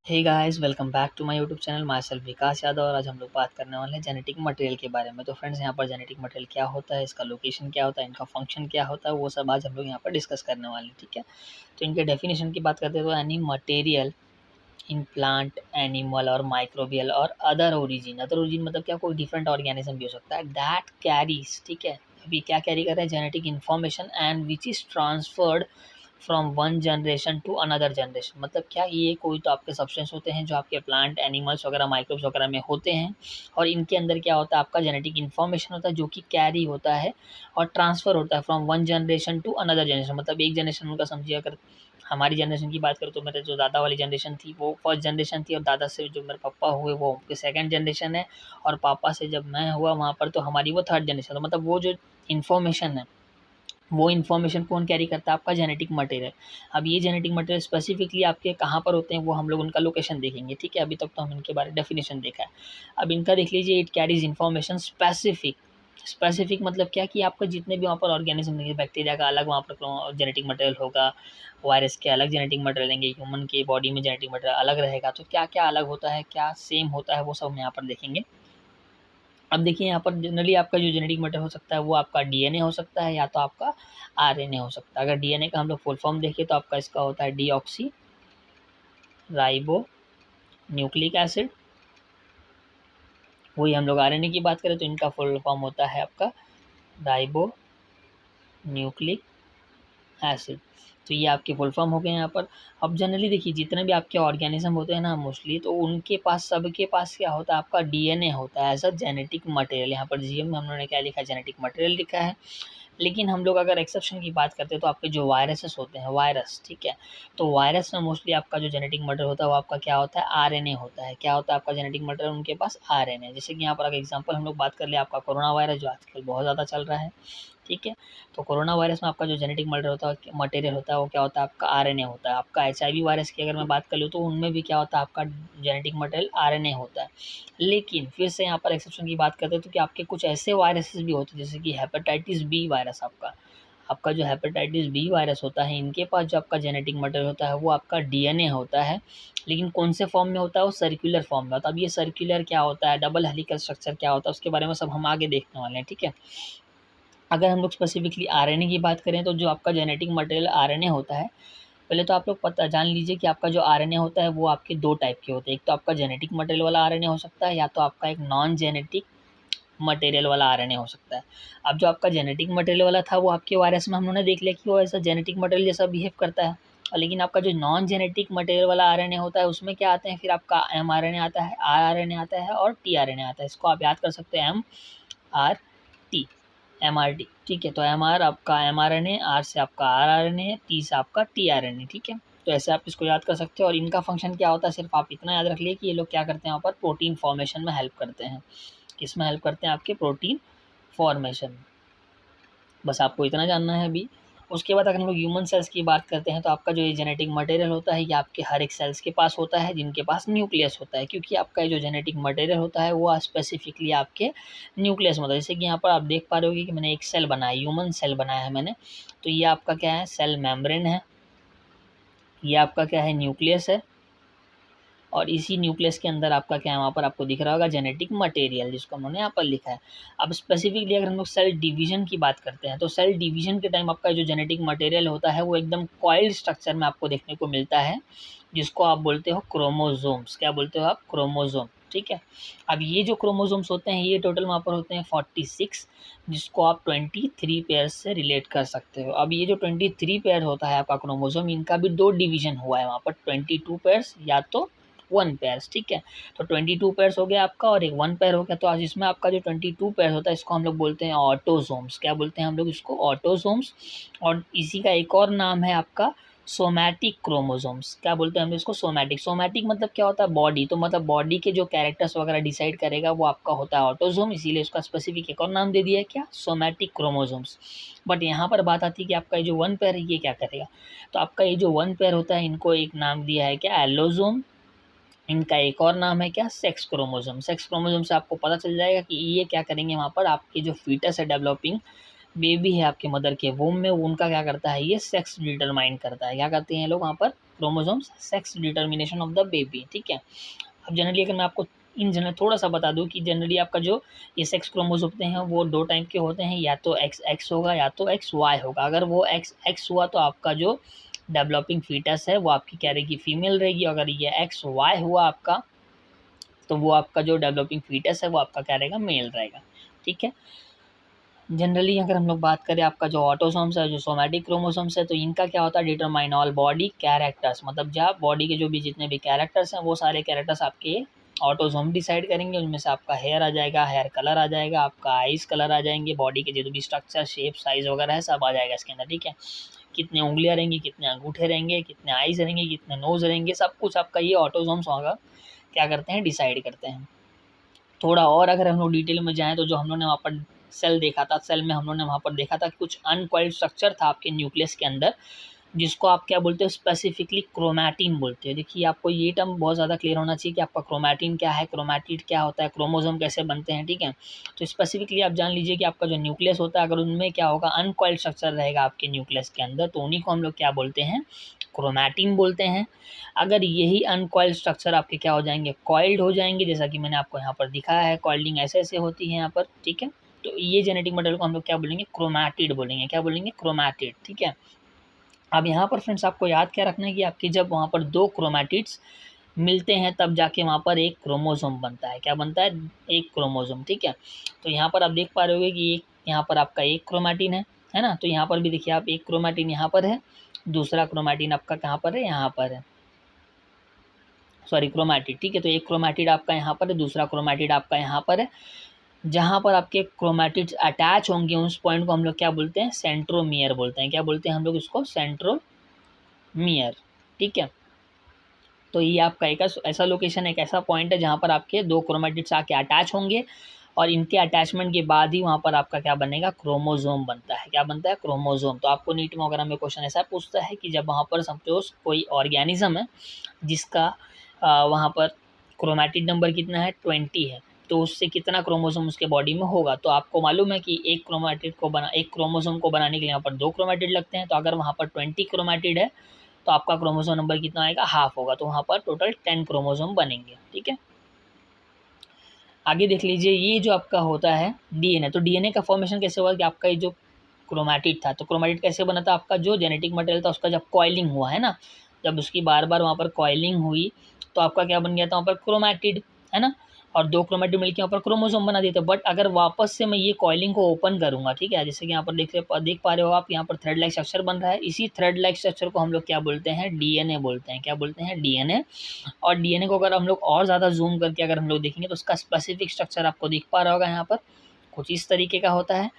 Hey guys, welcome back to my YouTube channel. Myself Vikas Yadav. और आज हम लोग बात करने वाले हैं जेनेटिक मटेरियल के बारे में। तो फ्रेंड्स, यहाँ पर जेनेटिक मटेरियल क्या होता है, इसका लोकेशन क्या होता है, इनका फंक्शन क्या होता है, वो सब आज हम लोग यहाँ पर डिस्कस करने वाले हैं। ठीक है, तो इनके डेफिनेशन की बात करते हैं तो any material in plant, animal और माइक्रोबियल और अदर ओरिजिन मतलब क्या, कोई डिफरेंट ऑर्गेनिज्म भी हो सकता है दैट कैरीज। ठीक है, अभी क्या कैरी कर रहे हैं, genetic information and which is transferred from one generation to another generation. मतलब क्या, ये कोई तो आपके सब्सटेंस होते हैं जो आपके प्लांट, एनिमल्स वगैरह, माइक्रोब्स वगैरह में होते हैं, और इनके अंदर क्या होता है, आपका जेनेटिक इन्फॉर्मेशन होता है जो कि कैरी होता है और ट्रांसफ़र होता है from one generation to another generation. मतलब एक जनरेशन उनका समझिए, अगर हमारी जनरेशन की बात करूँ तो मेरे जो दादा वाली जनरेशन थी वो फर्स्ट जनरेशन थी, और दादा से जो मेरे पापा हुए वो उनके सेकंड जनरेशन है, और पापा से जब मैं हुआ वहाँ पर तो हमारी वो थर्ड जनरेशन। तो मतलब वो जो इन्फॉर्मेशन है, वो इन्फॉर्मेशन कौन कैरी करता है, आपका जेनेटिक मटेरियल। अब ये जेनेटिक मटेरियल स्पेसिफिकली आपके कहाँ पर होते हैं, वो हम लोग उनका लोकेशन देखेंगे। ठीक है, अभी तक तो हम इनके बारे में डेफिनेशन देखा है। अब इनका देख लीजिए, it carries information specific. Specific मतलब क्या कि आपका जितने भी वहाँ पर ऑर्गेनिज्म देंगे, बैक्टीरिया का अलग वहाँ पर जेनेटिक मटेरियल होगा, वायरस के अलग जेनेटिक मटेरियल देंगे, ह्यूमन के बॉडी में जेनेटिक मटेरियल अलग रहेगा। तो क्या क्या अलग होता है, क्या सेम होता है, वो सब हम यहाँ पर देखेंगे। अब देखिए, यहाँ पर जनरली आपका जो जेनेटिक मटेरियल हो सकता है वो आपका डीएनए हो सकता है, या तो आपका आरएनए हो सकता है। अगर डीएनए का हम लोग फुल फॉर्म देखें तो आपका इसका होता है डीऑक्सी राइबो न्यूक्लिक एसिड। वही हम लोग आरएनए की बात करें तो इनका फुल फॉर्म होता है आपका राइबो न्यूक्लिक एसिड। तो ये आपके फुल फॉर्म हो गए यहाँ पर। अब जनरली देखिए, जितने भी आपके ऑर्गेनिज्म होते हैं ना मोस्टली, तो उनके पास, सबके पास क्या होता है, आपका डीएनए होता है एज अ जेनेटिक मटेरियल। यहाँ पर जीएम में हम लोगों ने क्या लिखा है, जेनेटिक मटेरियल लिखा है। लेकिन हम लोग अगर एक्सेप्शन की बात करते हैं तो आपके जो वायरसेस होते हैं, वायरस, ठीक है, तो वायरस में मोस्टली आपका जो जेनेटिक मटेरियल होता है वो आपका क्या होता है, आरएनए होता है। क्या होता है आपका जेनेटिक मटेरियल, उनके पास आरएनए। जैसे कि यहाँ पर अगर एग्जांपल हम लोग बात कर ले, आपका कोरोना वायरस जो आजकल बहुत ज़्यादा चल रहा है। ठीक है, तो कोरोना वायरस में आपका जो जेनेटिक मटेरियल होता है वो क्या होता है, आपका आरएनए होता है। आपका एचआईवी वायरस की अगर मैं बात कर लूँ तो उनमें भी क्या होता है, आपका जेनेटिक मटेरियल आरएनए होता है। लेकिन फिर से यहाँ पर एक्सेप्शन की बात करते हैं तो कि आपके कुछ ऐसे वायरसेस भी होते हैं, जैसे कि हेपेटाइटिस बी वायरस। आपका जो हेपेटाइटिस बी वायरस होता है, इनके पास जो आपका जेनेटिक मटेरियल होता है वो आपका डीएनए होता है। लेकिन कौन से फॉर्म में होता है, वो सर्कुलर फॉर्म में होता है। अब ये सर्कुलर क्या होता है, डबल हेलिकल स्ट्रक्चर क्या होता है, उसके बारे में सब हम आगे देखने वाले हैं। ठीक है, अगर हम लोग स्पेसिफिकली आरएनए की बात करें तो जो आपका जेनेटिक मटेरियल आरएनए होता है, पहले तो आप लोग पता जान लीजिए कि आपका जो आरएनए होता है वो आपके दो टाइप के होते हैं। एक तो आपका जेनेटिक मटेरियल वाला आरएनए हो सकता है, या तो आपका एक नॉन जेनेटिक मटेरियल वाला आरएनए हो सकता है। अब जो आपका जेनेटिक मटेरियल वाला था वो आपके वायरस में हम लोगों ने देख लिया कि वो ऐसा जेनेटिक मटेरियल जैसा बिहेव करता है। लेकिन आपका जो नॉन जेनेटिक मटेरियल वाला आरएनए होता है उसमें क्या आते हैं, फिर आपका एमआरएनए आता है, आरआरएनए आता है और टीआरएनए आता है। इसको आप याद कर सकते हैं, एमआरटी, एमआरटी। ठीक है, तो एमआर आपका एमआरएनए, आर से आपका आरआरएनए, टी से आपका टीआरएनए। ठीक है, तो ऐसे आप इसको याद कर सकते हो। और इनका फंक्शन क्या होता है, सिर्फ आप इतना याद रख लिए कि ये लोग क्या करते हैं, वहाँ पर प्रोटीन फॉर्मेशन में हेल्प करते हैं। किस में हेल्प करते हैं, आपके प्रोटीन फॉर्मेशन में। बस आपको इतना जानना है अभी। उसके बाद अगर हम लोग ह्यूमन सेल्स की बात करते हैं तो आपका जो ये जेनेटिक मटेरियल होता है ये आपके हर एक सेल्स के पास होता है, जिनके पास न्यूक्लियस होता है। क्योंकि आपका जो जेनेटिक मटेरियल होता है वो स्पेसिफिकली आपके न्यूक्लियस में होता है। जैसे कि यहाँ पर आप देख पा रहे हो कि मैंने एक सेल बनाया, ह्यूमन सेल बनाया है मैंने। तो ये आपका क्या है, सेल मेम्ब्रेन है। ये आपका क्या है, न्यूक्लियस है। और इसी न्यूक्लियस के अंदर आपका क्या है, वहाँ पर आपको दिख रहा होगा जेनेटिक मटेरियल, जिसको हमने यहाँ पर लिखा है। अब स्पेसिफिकली अगर हम लोग सेल डिवीजन की बात करते हैं तो सेल डिवीजन के टाइम आपका जो जेनेटिक मटेरियल होता है वो एकदम कॉइल्ड स्ट्रक्चर में आपको देखने को मिलता है, जिसको आप बोलते हो क्रोमोजोम्स। क्या बोलते हो आप, क्रोमोजोम। ठीक है, अब ये जो क्रोमोजोम्स होते हैं ये टोटल वहाँ पर होते हैं 46, जिसको आप 23 पेयर से रिलेट कर सकते हो। अब ये जो 23 पेयर होता है आपका क्रोमोजोम, इनका भी दो डिवीजन हुआ है वहाँ पर, 22 पेयर्स या तो 1 पेयर्स। ठीक है, तो 22 पेयर्स हो गया आपका और एक 1 पेयर हो गया। तो आज इसमें आपका जो 22 पेयर होता है इसको हम लोग बोलते हैं ऑटोजोम्स। क्या बोलते हैं हम लोग इसको, ऑटोजोम्स। और इसी का एक और नाम है आपका सोमैटिक क्रोमोसोम्स। क्या बोलते हैं हम इसको, सोमैटिक। सोमैटिक मतलब क्या होता है, बॉडी। तो मतलब बॉडी के जो कैरेक्टर्स वगैरह डिसाइड करेगा वो आपका होता है ऑटोजोम, इसीलिए उसका स्पेसिफिक एक और नाम दे दिया है, क्या, सोमैटिक क्रोमोसोम्स। बट यहाँ पर बात आती है कि आपका जो 1 पेयर है ये क्या करेगा। तो आपका ये जो 1 पेयर होता है इनको एक नाम दिया है क्या, एलोजोम। इनका एक और नाम है क्या, सेक्स क्रोमोसोम। सेक्स क्रोमोसोम से आपको पता चल जाएगा कि ये क्या करेंगे, वहाँ पर आपके जो फीटस है, डेवलपिंग बेबी है आपके मदर के वोम में, उनका क्या करता है, ये सेक्स डिटरमाइन करता है। क्या करते हैं लोग वहाँ पर, chromosomes sex determination of the baby, ठीक है। अब जनरली अगर मैं आपको इन जनरल थोड़ा सा बता दूं कि जनरली आपका जो ये सेक्स क्रोमोसोम होते हैं वो 2 टाइप के होते हैं, या तो XX होगा या तो XY होगा। अगर वो XX हुआ तो आपका जो डेवलपिंग फीटस है वो आपकी क्या रहेगी, फीमेल रहेगी। अगर ये XY हुआ आपका तो वो आपका जो डेवलपिंग फीटस है वो आपका क्या रहेगा, मेल रहेगा, ठीक है। जनरली अगर हम लोग बात करें आपका जो ऑटोसोम्स है, जो सोमैटिक क्रोमोसोम्स है, तो इनका क्या होता है, डिटरमाइन ऑल बॉडी कैरेक्टर्स, मतलब जब बॉडी के जो भी जितने भी कैरेक्टर्स हैं वो सारे कैरेक्टर्स आपके ऑटोसोम डिसाइड करेंगे। उनमें से आपका हेयर आ जाएगा, हेयर कलर आ जाएगा, आपका आइज कलर आ जाएंगे, बॉडी के जो भी स्ट्रक्चर शेप साइज वगैरह है सब आ जाएगा इसके अंदर, ठीक है। कितने उंगलियां रहेंगी, कितने अंगूठे रहेंगे, कितने आइज रहेंगे, कितने नोज रहेंगे, सब कुछ आपका ये ऑटोसोम्स होगा क्या करते हैं, डिसाइड करते हैं। थोड़ा और अगर हम लोग डिटेल में जाएँ तो जो हम लोगों ने वहाँ पर सेल देखा था, सेल में हम लोगों ने वहाँ पर देखा था कि कुछ अनकॉइल्ड स्ट्रक्चर था आपके न्यूक्लियस के अंदर, जिसको आप क्या बोलते हो, स्पेसिफिकली क्रोमैटिन बोलते हैं। देखिए आपको ये टर्म बहुत ज़्यादा क्लियर होना चाहिए कि आपका क्रोमैटिन क्या है, क्रोमैटिड क्या होता है, क्रोमोसोम कैसे बनते हैं, ठीक है। तो स्पेसिफिकली आप जान लीजिए कि आपका जो न्यूक्लियस होता है अगर उनमें क्या होगा, अनकॉइल्ड स्ट्रक्चर रहेगा आपके न्यूक्लियस के अंदर, तो उन्हीं को हम लोग क्या बोलते हैं, क्रोमैटिन बोलते हैं। अगर यही अनकॉइल्ड स्ट्रक्चर आपके क्या हो जाएंगे, कॉइल्ड हो जाएंगे, जैसा कि मैंने आपको यहाँ पर दिखाया है, कॉइल्डिंग ऐसे ऐसे होती है यहाँ पर, ठीक है। तो ये जेनेटिक मटेरियल को हम लोग क्या बोलेंगे, क्रोमैटिड बोलेंगे, क्या बोलेंगे, क्रोमैटिड, ठीक है। अब यहाँ पर फ्रेंड्स आपको याद क्या रखना है कि आपकी जब वहाँ पर 2 क्रोमैटिड्स मिलते हैं तब जाके वहाँ पर एक क्रोमोसोम बनता है, क्या बनता है, एक क्रोमोसोम, ठीक है। तो यहाँ पर आप देख पा रहे होगे कि एक यहाँ पर आपका एक क्रोमैटिन है ना। तो यहाँ पर भी देखिए आप, एक क्रोमैटिन यहाँ पर है, दूसरा क्रोमैटिन आपका कहाँ पर है, यहाँ पर है, सॉरी क्रोमैटिड, ठीक है। तो एक क्रोमैटिड आपका यहाँ पर है, दूसरा क्रोमैटिड आपका यहाँ पर है। जहाँ पर आपके क्रोमैटिड्स अटैच होंगे उस पॉइंट को हम लोग क्या बोलते हैं, सेंट्रोमियर बोलते हैं, क्या बोलते हैं हम लोग इसको, सेंट्रोमियर, ठीक है। तो ये आपका एक ऐसा लोकेशन है, एक ऐसा पॉइंट है जहाँ पर आपके 2 क्रोमैटिड्स आके अटैच होंगे और इनके अटैचमेंट के बाद ही वहाँ पर आपका क्या बनेगा, क्रोमोसोम बनता है, क्या बनता है, क्रोमोसोम। तो आपको नीट में वगैरह में क्वेश्चन ऐसा पूछता है कि जब वहाँ पर सपोज कोई ऑर्गेनिज्म है जिसका वहाँ पर क्रोमैटिड नंबर कितना है, 20 है, तो उससे कितना क्रोमोसोम उसके बॉडी में होगा। तो आपको मालूम है कि एक क्रोमोसोम को बनाने के लिए यहाँ पर 2 क्रोमैटिड लगते हैं। तो अगर वहाँ पर 20 क्रोमैटिड है तो आपका क्रोमोसोम नंबर कितना आएगा, हाफ होगा, तो वहाँ पर टोटल 10 क्रोमोसोम बनेंगे, ठीक है। आगे देख लीजिए, ये जो आपका होता है डीएनए, तो डीएनए का फॉर्मेशन कैसे हुआ कि आपका ये जो क्रोमैटिड था, तो क्रोमैटिड कैसे बना था, आपका जो जेनेटिक मटेरियल था उसका जब कॉइलिंग हुआ है ना, जब उसकी बार बार वहाँ पर कॉइलिंग हुई तो आपका क्या बन गया था, वहाँ पर क्रोमैटिड, है ना। और 2 क्रोमैटिड मिलकर यहाँ पर क्रोमोसोम बना देते। बट अगर वापस से मैं ये कॉइलिंग को ओपन करूँगा, ठीक है, जैसे कि यहाँ पर देख पा रहे हो आप, यहाँ पर थ्रेड लाइक स्ट्रक्चर बन रहा है। इसी थ्रेड लाइक स्ट्रक्चर को हम लोग क्या बोलते हैं, डीएनए बोलते हैं, क्या बोलते हैं, डीएनए। और डीएनए को अगर हम लोग और ज़्यादा जूम करके अगर हम लोग देखेंगे तो उसका स्पेसिफिक स्ट्रक्चर आपको दिख पा रहा होगा, यहाँ पर कुछ इस तरीके का होता है।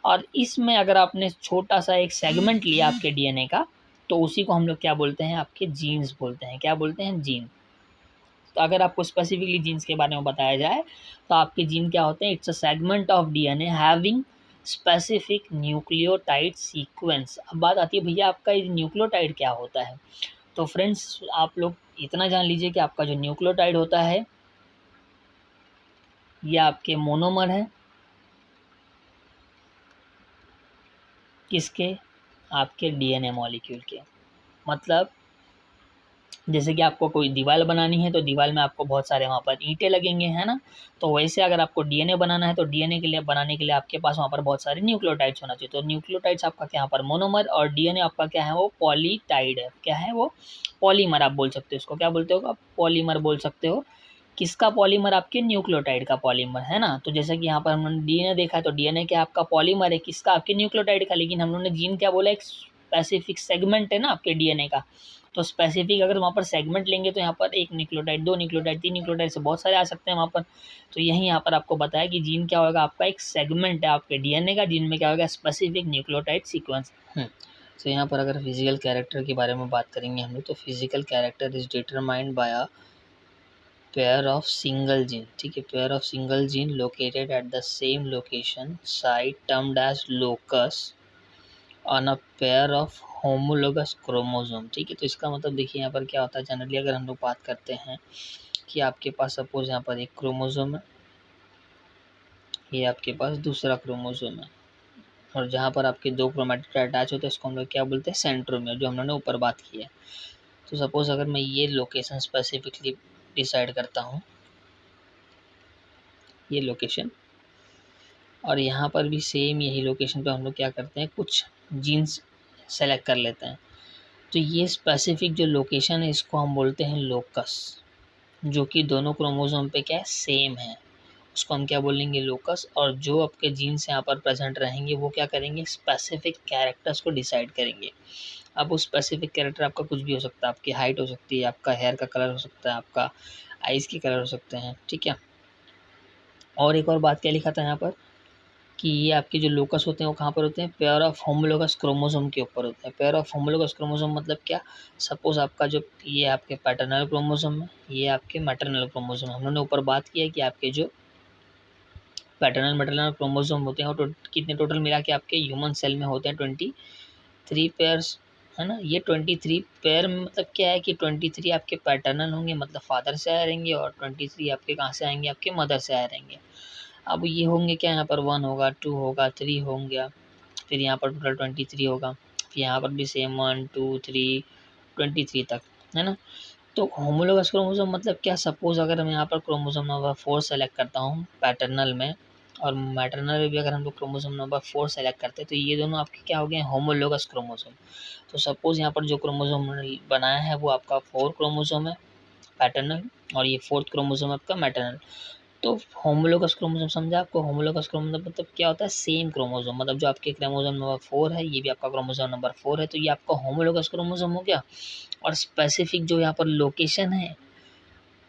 और इसमें अगर आपने छोटा सा एक सेगमेंट लिया आपके डीएनए का, तो उसी को हम लोग क्या बोलते हैं, आपके जीन्स बोलते हैं, क्या बोलते हैं, जीन। तो अगर आपको स्पेसिफिकली जीन्स के बारे में बताया जाए तो आपके जीन क्या होते हैं, it's a segment of DNA having specific nucleotide sequence. अब बात आती है भैया आपका ये न्यूक्लियोटाइड क्या होता है। तो फ्रेंड्स आप लोग इतना जान लीजिए कि आपका जो न्यूक्लियोटाइड होता है ये आपके मोनोमर है, किसके, आपके डीएनए मॉलिक्यूल के। मतलब जैसे कि आपको कोई दीवार बनानी है तो दीवार में आपको बहुत सारे वहाँ पर ईंटें लगेंगे, है ना। तो वैसे अगर आपको डीएनए बनाना है तो डीएनए के लिए बनाने के लिए आपके पास वहाँ पर बहुत सारे न्यूक्लियोटाइड्स होना चाहिए। तो न्यूक्लियोटाइड्स आपका क्या यहाँ पर मोनोमर, और डीएनए आपका क्या है, वो पॉलीटाइड है, क्या है वो, पॉलीमर आप बोल सकते हो इसको, क्या बोलते हो आप, पॉलीमर बोल सकते हो। किसका पॉलीमर, आपके न्यूक्लियोटाइड का पॉलीमर, है ना। तो जैसे कि यहाँ पर हमने डीएनए देखा है तो डीएनए क्या आपका पॉलीमर है, किसका, आपके न्यूक्लियोटाइड का। लेकिन हम लोगों ने जीन क्या बोला, एक स्पेसिफिक सेगमेंट है ना आपके डीएनए का। तो स्पेसिफिक अगर वहाँ पर सेगमेंट लेंगे तो यहाँ पर 1 न्यूक्लियोटाइड, 2 न्यूक्लियोटाइड, 3 न्यूक्लियोटाइड से बहुत सारे आ सकते हैं वहाँ पर। तो यही यहाँ पर आपको बताया कि जीन क्या होगा, आपका एक सेगमेंट है आपके डीएनए का, जीन में क्या होगा, स्पेसिफिक न्यूक्लियोटाइड सीक्वेंस। तो यहाँ पर अगर फिजिकल कैरेक्टर के बारे में बात करेंगे हम लोग, तो physical character is determined by a pair of single gene, ठीक है, pair of single gene located at the same location site termed as locus on a pair of homologous chromosome, ठीक है। तो इसका मतलब देखिए यहाँ पर क्या होता है, जनरली अगर हम लोग बात करते हैं कि आपके पास सपोज यहाँ पर एक क्रोमोसोम है, ये आपके पास दूसरा क्रोमोसोम है, और जहाँ पर आपके 2 क्रोमैटिड अटैच होते हैं इसको हम लोग क्या बोलते हैं, सेंट्रोमियर, जो हम लोगों ने ऊपर बात की है। तो सपोज अगर मैं ये लोकेशन स्पेसिफिकली डिसाइड करता हूँ, ये लोकेशन, और यहाँ पर भी सेम यही लोकेशन पे हम लोग क्या करते हैं, कुछ जीन्स सेलेक्ट कर लेते हैं। तो ये स्पेसिफिक जो लोकेशन है इसको हम बोलते हैं लोकस, जो कि दोनों क्रोमोसोम पे क्या है, सेम है, उसको हम क्या बोलेंगे, लोकस। और जो आपके जीन्स यहाँ पर प्रेजेंट रहेंगे वो क्या करेंगे, स्पेसिफिक कैरेक्टर्स को डिसाइड करेंगे। अब वो स्पेसिफिक कैरेक्टर आपका कुछ भी हो सकता है, आपकी हाइट हो सकती है, आपका हेयर का कलर हो सकता है, आपका आइज़ के कलर हो सकते हैं, ठीक है। और एक और बात क्या लिखा था यहाँ पर कि ये आपके जो लोकस होते हैं वो कहाँ पर होते हैं, पेयर ऑफ होमोलोगस क्रोमोसोम के ऊपर होते हैं। पेयर ऑफ होमोलोगस क्रोमोसोम मतलब क्या, सपोज आपका जो ये आपके पैटर्नल क्रोमोसोम है, ये आपके मैटरनल क्रोमोसोम है। हम लोगों ने ऊपर बात की है कि आपके जो पैटर्नल मैटरनल क्रोमोसोम होते हैं वो कितने टोटल मिला के आपके ह्यूमन सेल में होते हैं 23 पेयर्स, है ना। ये 23 पेयर में मतलब क्या है कि 23 आपके पैटर्नल होंगे, मतलब फादर से आए रहेंगे, और 23 आपके कहाँ से आएंगे, आपके मदर से आए रहेंगे। अब ये होंगे क्या, यहाँ पर 1 होगा, 2 होगा, 3 होंगे, फिर यहाँ पर टोटल 23 होगा, फिर यहाँ पर भी सेम 1 2 3 23 तक, है ना। तो होमोलोगस क्रोमोसोम मतलब क्या, सपोज अगर मैं यहाँ पर क्रोमोसोम नंबर 4 सेलेक्ट करता हूँ पैटर्नल में, और मैटरनल में भी अगर हम लोग क्रोमोसोम नंबर 4 सेलेक्ट करते हैं, तो ये दोनों आपके क्या हो गए, होमोलोगस क्रोमोसोम। तो सपोज यहाँ पर जो क्रोमोसोम बनाया है वो आपका 4 क्रोमोसोम है पैटर्नल, और ये 4th क्रोमोसोम आपका मैटरनल। तो होमोलोगस क्रोमोसोम समझा आपको, होमोलोगस क्रोमोसोम मतलब क्या होता है, सेम क्रोमोसोम, मतलब जो आपके क्रोमोसोम नंबर 4 है ये भी आपका क्रोमोसोम नंबर 4 है, तो ये आपका होमोलोगस क्रोमोसोम हो गया। और स्पेसिफिक जो यहाँ पर लोकेशन है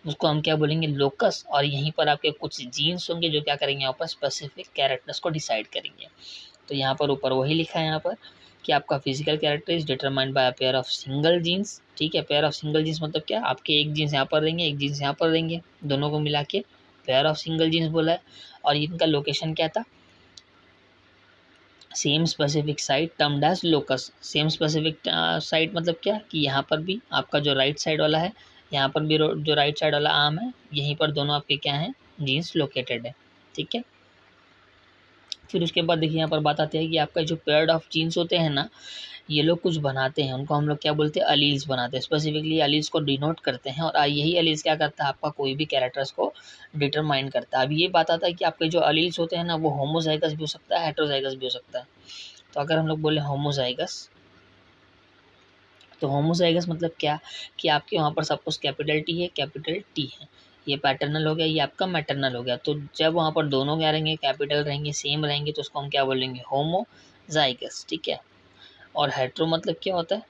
उसको हम क्या बोलेंगे, लोकस। और यहीं पर आपके कुछ जीन्स होंगे जो क्या करेंगे, यहाँ पर स्पेसिफिक कैरेक्टर्स को डिसाइड करेंगे। तो यहाँ पर ऊपर वही लिखा है यहाँ पर कि आपका physical character is determined by a pair of single genes, ठीक है। पेयर ऑफ सिंगल जीन्स मतलब क्या, आपके एक जीन्स यहाँ पर रहेंगे, एक जीन्स यहाँ पर रहेंगे, दोनों को मिला के पेयर ऑफ सिंगल जीन्स बोला है। और इनका लोकेशन क्या था, same specific site termed as locus. Same specific site मतलब क्या कि यहाँ पर भी आपका जो राइट साइड वाला है, यहाँ पर भी जो राइट साइड वाला आर्म है, यहीं पर दोनों आपके क्या हैं, जीन्स लोकेटेड है, ठीक है। फिर उसके बाद देखिए यहाँ पर बात आती है कि आपका जो पेयर्ड ऑफ जीन्स होते हैं ना, ये लोग कुछ बनाते हैं, उनको हम लोग क्या बोलते हैं, अलील्स बनाते हैं, स्पेसिफिकली अलील्स को डिनोट करते हैं। और यही अलील्स क्या करता है, आपका कोई भी कैरेक्टर्स को डिटरमाइन करता है। अब ये बात आता है कि आपके जो अलील्स होते हैं ना वो होमोजाइगस भी हो सकता है, हेटेरोजाइगस भी हो सकता है। तो अगर हम लोग बोले होमोजाइगस, तो होमोजाइगस मतलब क्या कि आपके वहाँ पर सपोज कैपिटल टी है, कैपिटल टी है, ये पैटर्नल हो गया, ये आपका मैटरनल हो गया। तो जब वहाँ पर दोनों क्या रहेंगे, कैपिटल रहेंगे, सेम रहेंगे, तो उसको हम क्या बोलेंगे, होमोजाइगस, ठीक है। और हेट्रो मतलब क्या होता है,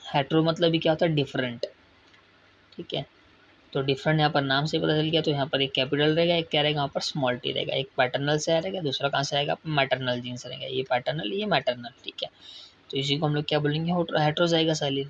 हेट्रो मतलब भी क्या होता है, डिफरेंट, ठीक है। तो डिफरेंट यहाँ पर नाम से पता चल गया। तो यहाँ पर एक कैपिटल रहेगा, एक क्या रहेगा, वहाँ पर स्मॉल टी रहेगा, एक पैटर्नल से आएगा, दूसरा कहाँ से आएगा, मैटरनल जीन से रहेगा, ये पैटर्नल ये मैटरनल, ठीक है। तो इसी को हम लोग क्या बोलेंगे, हेट्रोजाइगस एलील।